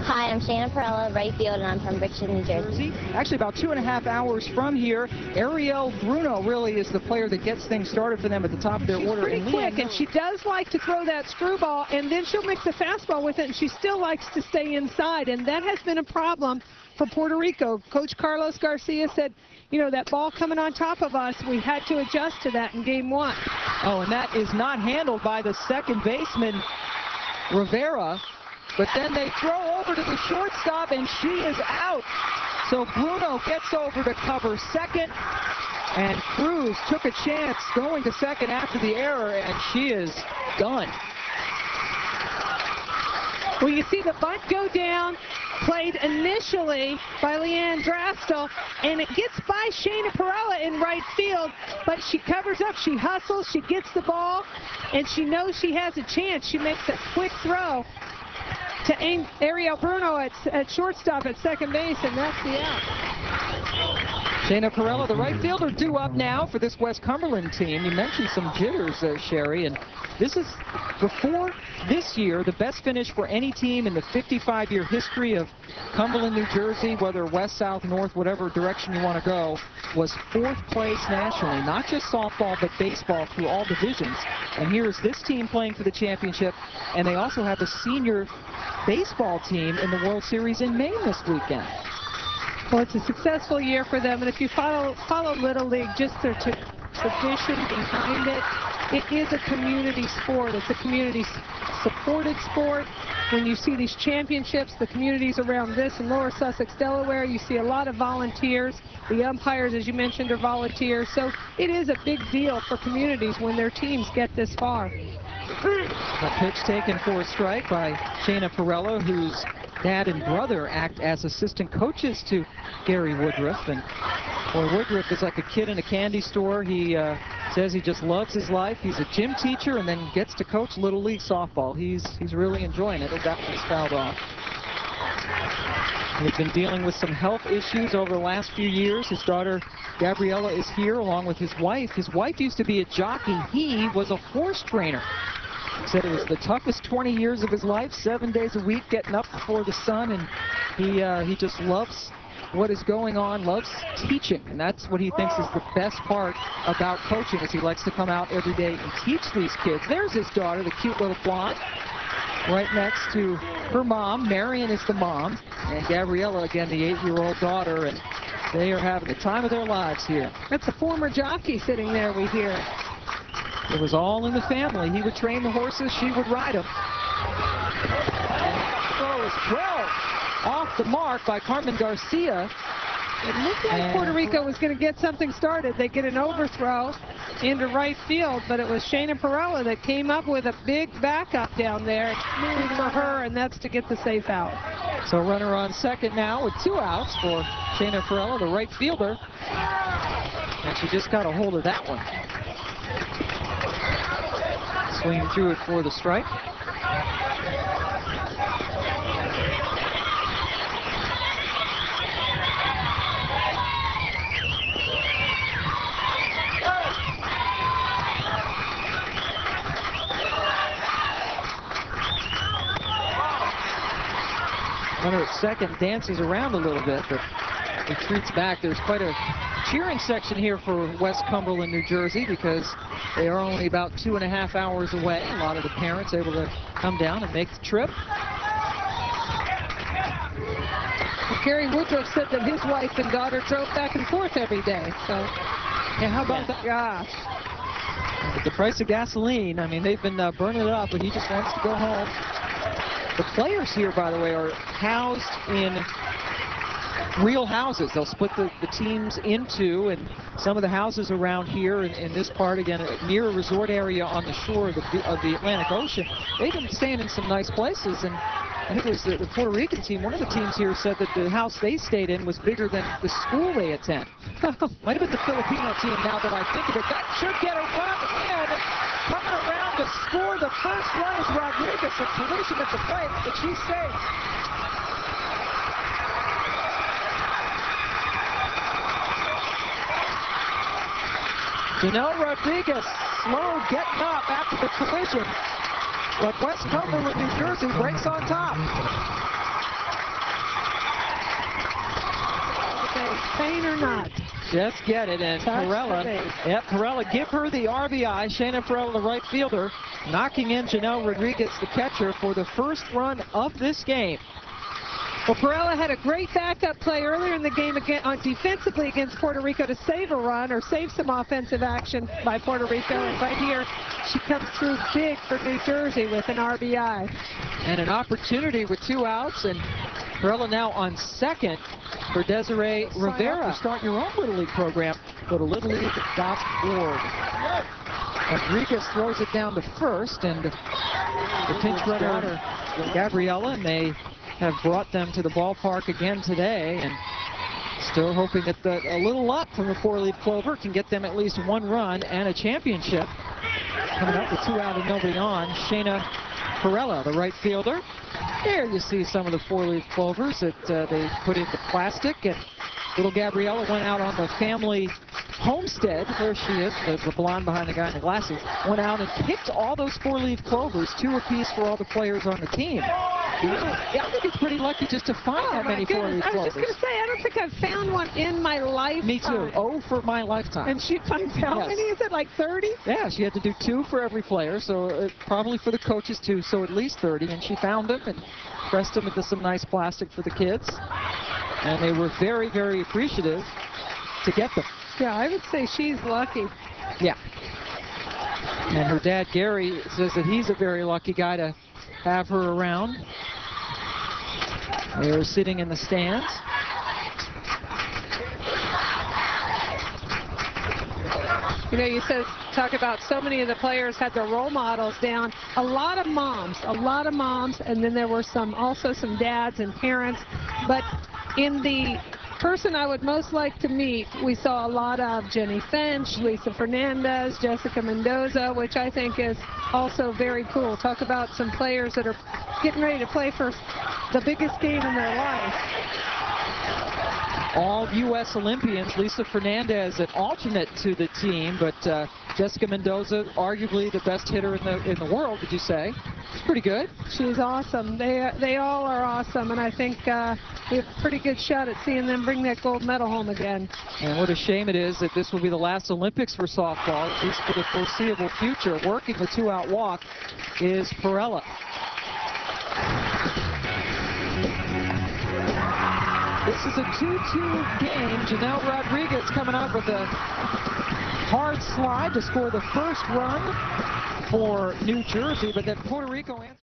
Hi, I'm Perella, right field, and I'm from Richmond, New Jersey. Actually, about 2.5 hours from here, Ariel Bruno really is the player that gets things started for them at the top of their order. She's pretty quick, and she does like to throw that screwball, and then she'll mix a fastball with it, and she still likes to stay inside, and that has been a problem for Puerto Rico. Coach Carlos Garcia said, you know, that ball coming on top of us, we had to adjust to that in game one. Oh, and that is not handled by the second baseman, Rivera. But then they throw over to the shortstop, and she is out. So Bruno gets over to cover second, and Cruz took a chance going to second after the error, and she is done. Well, you see the bunt go down, played initially by Leanne Drastel, and it gets by Shayna Perella in right field, but she covers up, she hustles, she gets the ball, and she knows she has a chance. She makes a quick throw to aim Ariel Bruno at shortstop at second base, and that's the out. Shayna Perella, the right fielder, due up now for this West Cumberland team. You mentioned some jitters, Sherry, and this is, before this year, the best finish for any team in the 55-year history of Cumberland, New Jersey, whether west, south, north, whatever direction you want to go, was 4th place nationally. Not just softball, but baseball through all divisions. And here is this team playing for the championship, and they also have a senior baseball team in the World Series in Maine this weekend. Well, it's a successful year for them, and if you follow Little League, just their tradition behind it, it is a community sport. It's a community-supported sport. When you see these championships, the communities around this in Lower Sussex, Delaware, you see a lot of volunteers. The umpires, as you mentioned, are volunteers. So it is a big deal for communities when their teams get this far. A pitch taken for a strike by Shayna Perella, whose dad and brother act as assistant coaches to Gary Woodruff. And boy, Woodruff is like a kid in a candy store. He says he just loves his life. He's a gym teacher and then gets to coach Little League softball. He's really enjoying it. That one's fouled off. He's been dealing with some health issues over the last few years. His daughter Gabriella is here along with his wife. His wife used to be a jockey. He was a horse trainer. He said it was the toughest 20 years of his life, 7 days a week, getting up before the sun, and he just loves what is going on, loves teaching, and that's what he thinks is the best part about coaching, is he likes to come out every day and teach these kids. There's his daughter, the cute little blonde, right next to her mom. Marion is the mom, and Gabriella, again, the 8-year-old daughter, and they are having the time of their lives here. That's a former jockey sitting there, we hear. It was all in the family. He would train the horses, she would ride them. And throw is well off the mark by Carmen Garcia. It looked like Puerto Rico was going to get something started. They get an overthrow into right field, but it was Shayna Perella that came up with a big backup down there. It's smooth for her, and that's to get the safe out. So runner on second now with 2 outs for Shayna Perella, the right fielder. And she just got a hold of that one. Swinging through it for the strike. Runner at second dances around a little bit, but retreats back. There's quite a cheering section here for West Cumberland, New Jersey, because they are only about 2.5 hours away. A lot of the parents able to come down and make the trip. Well, Gary Woodruff said that his wife and daughter drove back and forth every day. So, yeah, how about that? Gosh. With the price of gasoline, I mean, they've been burning it up, but he just wants to go home. The players here, by the way, are housed in real houses. They'll split the teams into, and some of the houses around here in this part, again, near a resort area on the shore of the Atlantic Ocean, they've been staying in some nice places. And I think it was the Puerto Rican team, one of the teams here said that the house they stayed in was bigger than the school they attend. Might have been the Filipino team, now that I think of it. That should get a run in. Coming around to score the first run is Rodriguez. A collision at the plate, but she's safe. Janelle Rodriguez slow getting up after the collision. But West Cumberland, New Jersey breaks on top. Pain or not. Just get it, and Perella, give her the RBI. Shayna Perella, the right fielder, knocking in Janelle Rodriguez, the catcher, for the first run of this game. Well, Perella had a great backup play earlier in the game defensively against Puerto Rico to save a run or save some offensive action by Puerto Rico. And right here, she comes through big for New Jersey with an RBI. And an opportunity with 2 outs, and Perella now on second for Desiree Rivera. Start your own Little League program. Go to littleleague.org. Rodriguez throws it down to first, and the pinch runner, Gabriella, and they have brought them to the ballpark again today, and still hoping that a little luck from the 4-leaf clover can get them at least 1 run and a championship. Coming up with 2 out and nobody on, Shayna Perella, the right fielder. There you see some of the 4-leaf clovers that they put into plastic, and little Gabriella went out on the family homestead. There she is, the blonde behind the guy in the glasses. Went out and picked all those 4-leaf clovers, 2 apiece for all the players on the team. Yeah, I think it's pretty lucky just to find that many 4-leaf clovers. I was just going to say, I don't think I've found one in my lifetime. Me too. Oh, for my lifetime. And she finds how many? Is it like 30? Yeah, she had to do 2 for every player, so probably for the coaches too, so at least 30. And she found them and pressed them into some nice plastic for the kids. And they were very, very appreciative to get them. Yeah, I would say she's lucky. Yeah. And her dad, Gary, says that he's a very lucky guy to have her around. They were sitting in the stands. You know, you talk about so many of the players had their role models down. A lot of moms, and then there were also some dads and parents. But in the person I would most like to meet, we saw a lot of Jenny Finch, Lisa Fernandez, Jessica Mendoza, which I think is also very cool. Talk about some players that are getting ready to play for the biggest game in their life. All U.S. Olympians. Lisa Fernandez, an alternate to the team, but Jessica Mendoza, arguably the best hitter in the world, would you say? She's pretty good. She's awesome. They all are awesome, and I think we have a pretty good shot at seeing them bring that gold medal home again. And what a shame it is that this will be the last Olympics for softball, at least for the foreseeable future. Working the 2-out walk is Perella. This is a 2-2 game. Janelle Rodriguez coming up with a hard slide to score the first run for New Jersey, but then Puerto Rico answers.